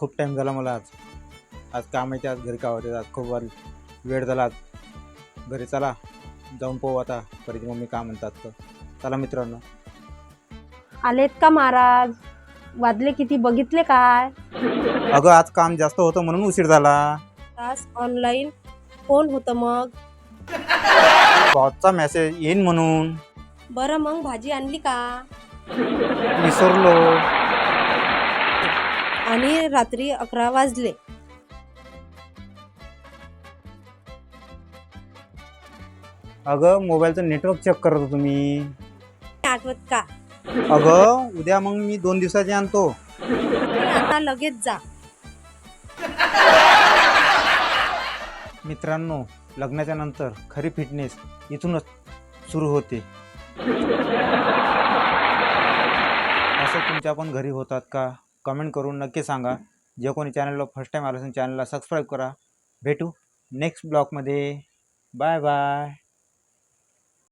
खूप टाईम झाला मला आज काम आहे, आज घरी का होते, आज खूप वेळ झाला आज घरी. चला जाऊन पाहू आता परीची मम्मी का म्हणतात तर. चला मित्रांनो. आलेत का महाराज? वाजले किती बघितले काय? अगं आज काम जास्त होतं म्हणून उशीर झाला. तास ऑनलाईन कोण होतं मग? बॉसचा मेसेज येईन म्हणून बरं मग भाजी आणली का? विसरलो. आणि रात्री 11 वाजले. अगं मोबाईलचं नेटवर्क चेक करत होतो तुम्ही. आठवत का? अगं उद्या मग मी 2 दिवसाची आणतो. आता लगेच जा. मित्रांनो, लग्नाच्या नंतर खरी फिटनेस इथूनच सुरू होते. असं तुमच्या पण घरी होतात का? कमेंट करून नक्की सांगा. जे कोणी चॅनलला फर्स्ट टाईम आलं असेल चॅनलला सबस्क्राईब करा. भेटू नेक्स्ट ब्लॉगमध्ये. Bye bye.